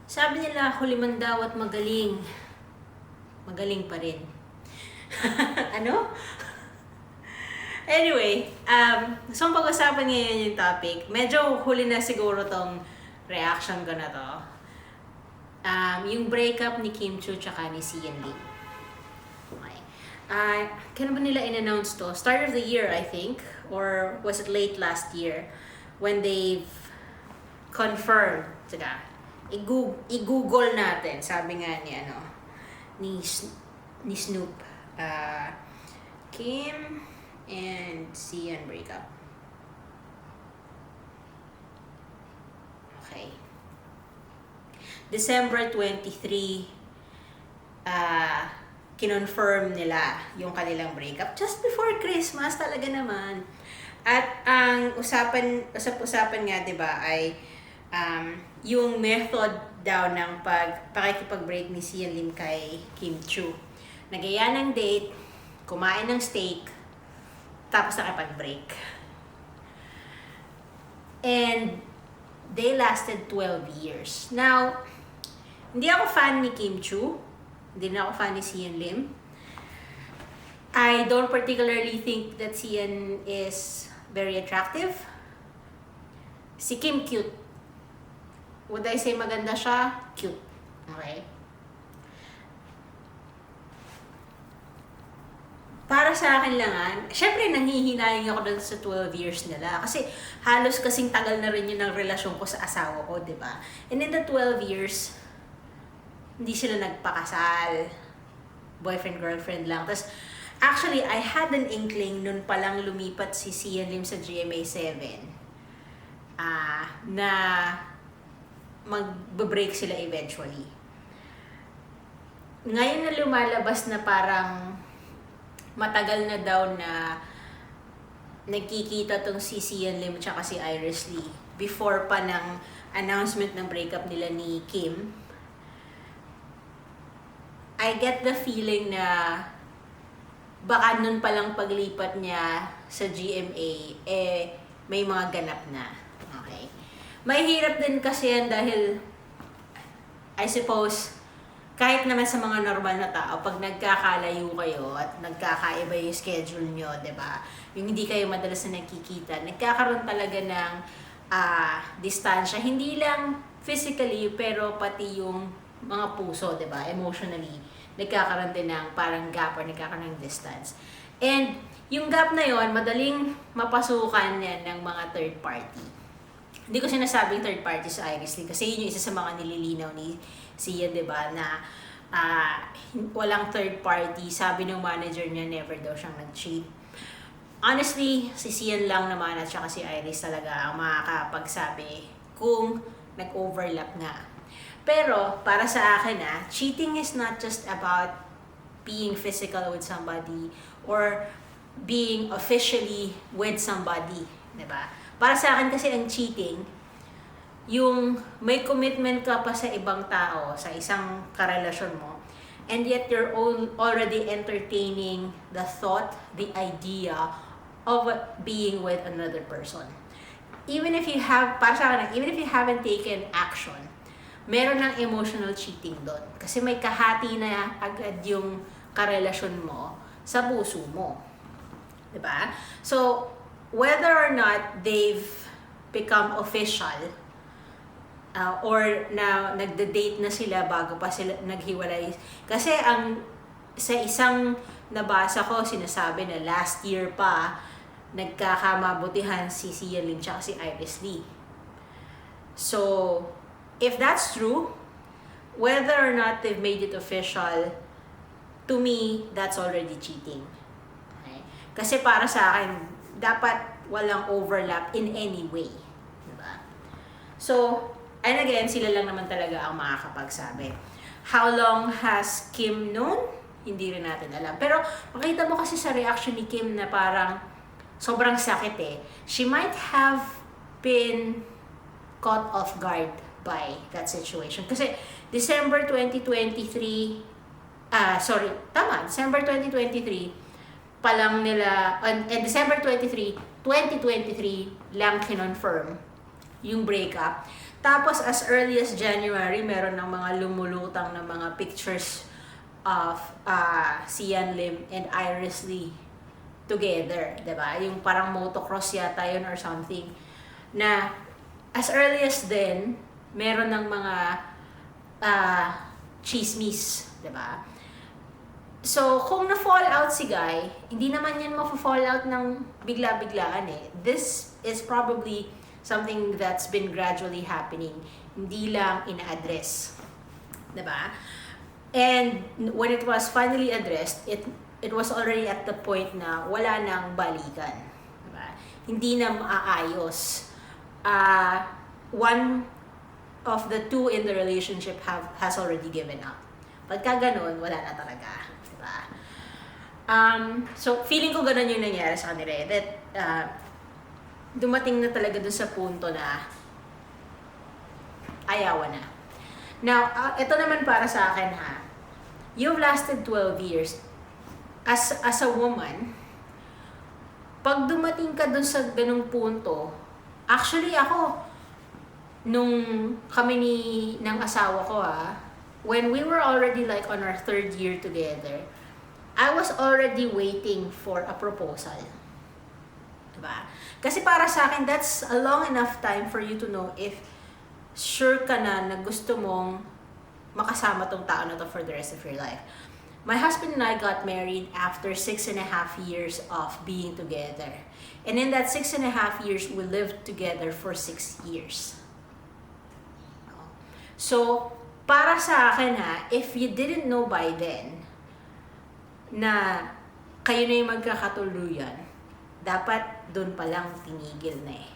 Sabi nila, huli man daw at magaling. Magaling pa rin. Ano? Anyway, gusto kong pag-usapan ngayon yung topic. Medyo huli na siguro tong reaction ko na to. Yung breakup ni Kim Chiu tsaka ni Sian Lim. Okay. Kailan ba nila in-announce to? Start of the year, I think. Or was it late last year? When they've confirmed. Tsaka, i-google natin. Sabi nga ni Snoop. Kim and Sian breakup. Okay. December 23, kinonfirm nila yung kanilang breakup. Just before Christmas talaga naman. At ang usap-usapan nga, di ba, ay yung method daw ng pakikipag-break ni Sian Lim kay Kim Chiu. Nagaya ng date, kumain ng steak, tapos nakipag-break. And they lasted 12 years. Now, hindi ako fan ni Kim Chiu. Hindi na ako fan ni Sian Lim. I don't particularly think that Sian is very attractive. Si Kim cute. Would I say maganda siya? Cute. Okay? Para sa akin lang, syempre nanghihinayang ako dun sa 12 years nila. Kasi halos kasing tagal na rin yun ng relasyon ko sa asawa ko, di ba? And in the 12 years, hindi sila nagpakasal. Boyfriend-girlfriend lang. Tapos, actually, I had an inkling nun palang lumipat si Sian Lim sa GMA7 na mag-break sila eventually. Ngayon na lumalabas na parang matagal na daw na nagkikita tong si Sian Lim at si Iris Lee before pa ng announcement ng breakup nila ni Kim. I get the feeling na baka nun palang paglipat niya sa GMA, may mga ganap na. Okay. Mahirap din kasi yan dahil, I suppose, kahit naman sa mga normal na tao, pag nagkakalayo kayo at nagkakaiba yung schedule nyo, diba? Yung hindi kayo madalas na nagkikita, nagkakaroon talaga ng distansya. Hindi lang physically, pero pati yung mga puso, diba? Emotionally, nagkakaroon din ng parang gap or nagkakaroon ng distance. And yung gap na yon, madaling mapasukan yan ng mga third party. Hindi ko sinasabing third party sa Iris Lee kasi yun yung isa sa mga nililinaw ni Sian, diba, na walang third party. Sabi ng manager niya, never daw siyang nag-cheat. Honestly, si Sian lang naman at saka si Iris talaga ang makakapagsabi kung nag-overlap nga. Pero, para sa akin cheating is not just about being physical with somebody or being officially with somebody, diba? Para sa akin kasi ang cheating, yung may commitment ka pa sa ibang tao, sa isang karelasyon mo, and yet you're already entertaining the thought, the idea of being with another person. Even if you have, para sa akin, even if you haven't taken action, meron ng emotional cheating doon. Kasi may kahati na agad yung karelasyon mo sa puso mo. Diba? So, whether or not they've become official, or na nagde-date na sila bago pa sila naghiwalay. Kasi sa isang nabasa ko, sinasabi na last year pa, nagkakamabutihan si Sian Lim tsaka si Iris Lee. So, if that's true, whether or not they've made it official, to me, that's already cheating. Okay? Kasi para sa akin, dapat walang overlap in any way. Diba? So, and again, sila lang naman talaga ang makakapagsabi. How long has Kim known? Hindi rin natin alam. Pero makita mo kasi sa reaction ni Kim na parang sobrang sakit She might have been caught off guard by that situation. Kasi December 2023, December 2023 pa lang nila, and December 23, 2023 lang kinonfirm yung breakup. Tapos as early as January, meron ng mga lumulutang na mga pictures of Sian Lim and Iris Lee together, 'di ba? Yung parang motocross yata yun or something. Na as early as then, meron ng mga chismis, 'di ba? So, kung na-fall out si Guy, hindi naman yan ma-fall out ng bigla-biglaan eh. This is probably something that's been gradually happening. Hindi lang ina-address. Diba? And when it was finally addressed, it was already at the point na wala nang balikan. Diba? Hindi na maaayos. One of the two in the relationship has already given up. Pagka ganun, wala na talaga. Diba? So, feeling ko ganun yung nangyari sa kanila eh. That, dumating na talaga dun sa punto na ayawan na. Now, ito naman para sa akin ha. You've lasted 12 years. As a woman, pag dumating ka dun sa ganung punto, actually ako, nung kami ng asawa ko when we were already like on our 3rd year together, I was already waiting for a proposal. Diba? Kasi para sa akin, that's a long enough time for you to know if sure ka na gusto mong makasama tong tao na to for the rest of your life. My husband and I got married after 6.5 years of being together. And in that 6.5 years, we lived together for 6 years. So, para sa akin if you didn't know by then na kayo na yung magkakatuluyan, dapat doon pa lang tinigil na eh.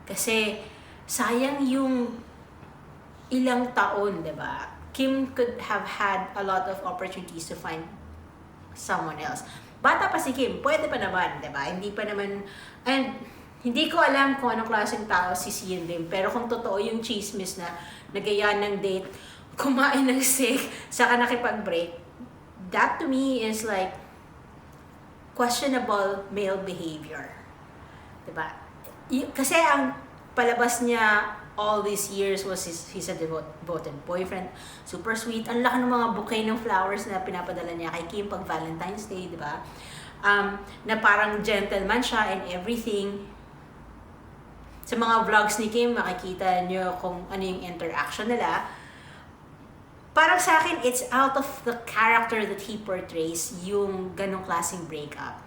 Kasi sayang yung ilang taon, 'di ba? Kim could have had a lot of opportunities to find someone else. Bata pa si Kim, pwede pa naman, 'di ba? Hindi pa naman, and hindi ko alam kung anong klaseng tao si Sian Lim, pero kung totoo yung chismis na nagaya ng date, kumain ng steak, saka nakipag-break, that to me is like questionable male behavior. Diba? Kasi ang palabas niya all these years was he's a devoted boyfriend, super sweet, ang laki ng mga bouquet ng flowers na pinapadala niya kay Kim pag Valentine's Day, diba? Na parang gentleman siya and everything. Sa mga vlogs ni Kim, makikita niyo kung ano yung interaction nila. Parang sa akin, it's out of the character that he portrays yung ganong klaseng breakup.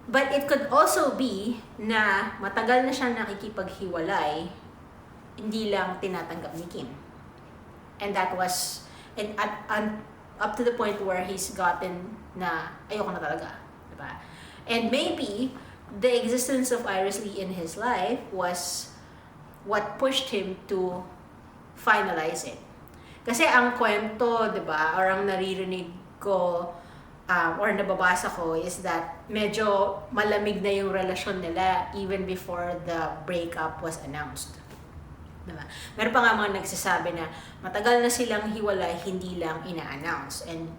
But it could also be na matagal na siyang nakikipaghiwalay, hindi lang tinatanggap ni Kim. And that was, and up to the point where he's gotten na ayoko na talaga. Diba? And maybe, the existence of Iris Lee in his life was what pushed him to finalize it. Kasi ang kwento, di ba, or ang naririnig ko, or nababasa ko, is that medyo malamig na yung relasyon nila even before the breakup was announced. Diba? Meron pa nga mga nagsasabi na matagal na silang hiwalay, hindi lang ina-announce. And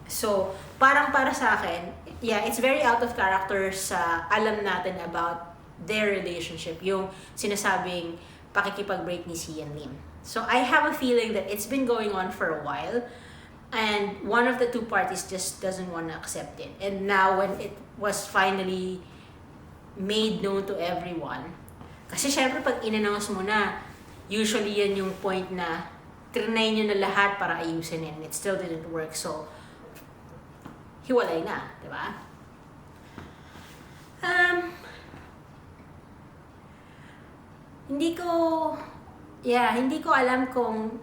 so, parang para sa akin, yeah, it's very out of character sa alam natin about their relationship, yung sinasabing pakikipag-break ni Sian Lim. So I have a feeling that it's been going on for a while, and one of the two parties just doesn't want to accept it. And now when it was finally made known to everyone, kasi syempre pag in-announce mo na, usually yan yung point na trinay nyo na lahat para ayusin and it still didn't work. So, hiwalay na, di ba? Hindi ko alam kung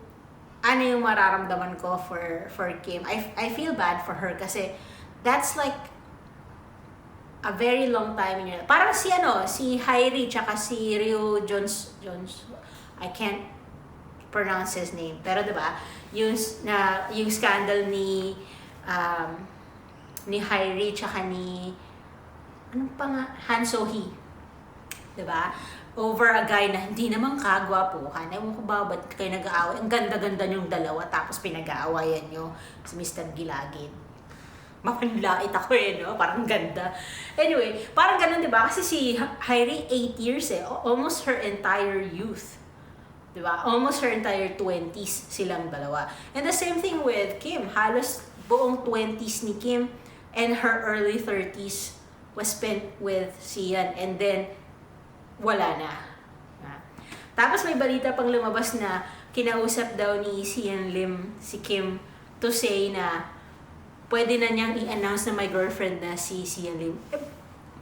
ano yung mararamdaman ko for Kim. I feel bad for her kasi that's like a very long time in your life. Parang si Hyrie tsaka si Rio Jones, I can't pronounce his name. Pero diba, yung scandal ni Hyrie tsaka ni anong pa nga? Han So-hee. Diba? Over a guy na hindi naman kagwapuhan. Ewan ko ba, ba't kayo nag-aaway? Ang ganda-ganda niyong dalawa, tapos pinag-aawayan niyo si Mr. Gilagid. mapanlait ako no? Parang ganda. Anyway, parang ganun, di ba? Kasi si Hailey, 8 years almost her entire youth. Di ba? Almost her entire 20s silang dalawa. And the same thing with Kim. Halos buong 20s ni Kim and her early 30s was spent with Sian. And then, wala na. Tapos may balita pang lumabas na kinausap daw ni Sian Lim si Kim to say na pwede na niyang i-announce na may girlfriend na si Sian Lim.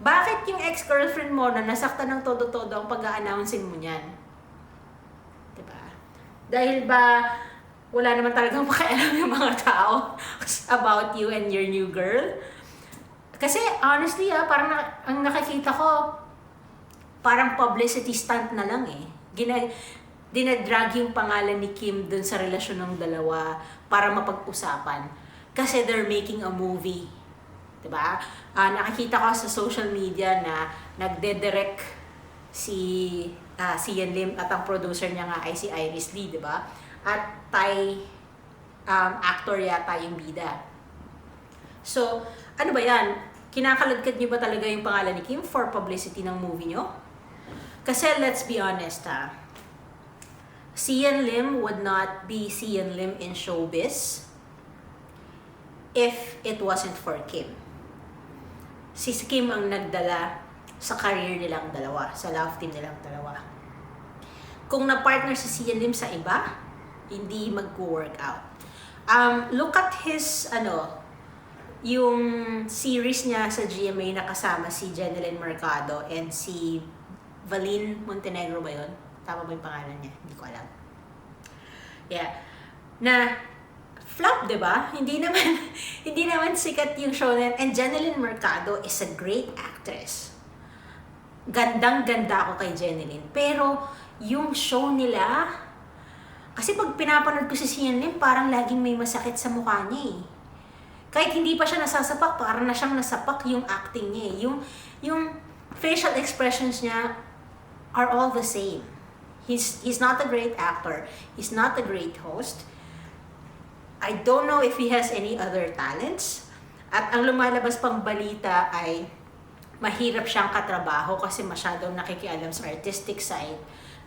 Bakit yung ex-girlfriend mo na nasaktan ng todo-todo ang pag-a-announcein mo niyan? Diba? Dahil ba wala naman talagang pakialam yung mga tao about you and your new girl? Kasi honestly parang ang nakikita ko, parang publicity stunt na lang dinadrag yung pangalan ni Kim dun sa relasyon ng dalawa para mapag-usapan. Kasi they're making a movie. Diba? Nakikita ko sa social media na nagde-direct si Sian Lim at ang producer niya nga ay si Iris Lee, diba? At Thai actor yata yung bida. So, ano ba yan? Kinakaladkad niyo ba talaga yung pangalan ni Kim for publicity ng movie niyo? Kasi let's be honest Sian Lim would not be Sian Lim in showbiz if it wasn't for Kim. Si Kim ang nagdala sa career nilang dalawa, sa love team nilang dalawa. Kung na-partner si Sian Lim sa iba, hindi mag-work out. Look at his, yung series niya sa GMA na kasama si Jeneline Mercado and si Valine Montenegro ba yun? Tama ba yung pangalan niya? Hindi ko alam. Yeah. Na flop, 'di ba? Hindi naman sikat yung show na. And Jeneline Mercado is a great actress. Gandang-ganda ako kay Jeneline. Pero yung show nila, kasi pag pinapanood ko si Sian Lim, parang laging may masakit sa mukha niya Kahit hindi pa siya nasasapak, parang na siyang nasapak yung acting niya Yung facial expressions niya are all the same. He's not a great actor. He's not a great host. I don't know if he has any other talents. At ang lumalabas pang balita ay mahirap siyang katrabaho kasi masyadong nakikialam sa artistic side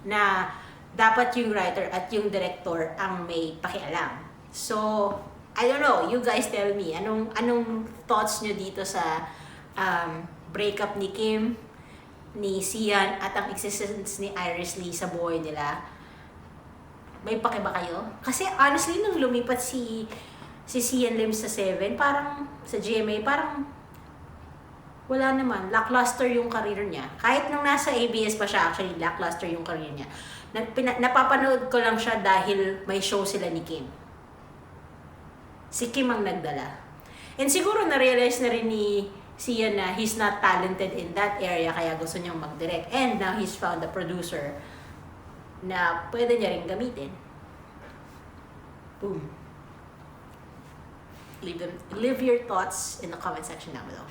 na dapat yung writer at yung director ang may pakialam. So, I don't know. You guys tell me. Anong thoughts nyo dito sa breakup ni Kim, ni Sian, at ang existence ni Iris Lee sa buhay nila? May pake ba kayo? Kasi honestly, nung lumipat si Sian Lim sa 7, parang sa GMA, parang wala naman. Lackluster yung career niya. Kahit nung nasa ABS pa siya, actually, lackluster yung career niya. Napapanood ko lang siya dahil may show sila ni Kim. Si Kim ang nagdala. And siguro na-realize na rin ni Sian na he's not talented in that area, kaya gusto niyang mag-direct. And now he's found a producer na pwede niya rin gamitin. Boom. Leave your thoughts in the comment section down below.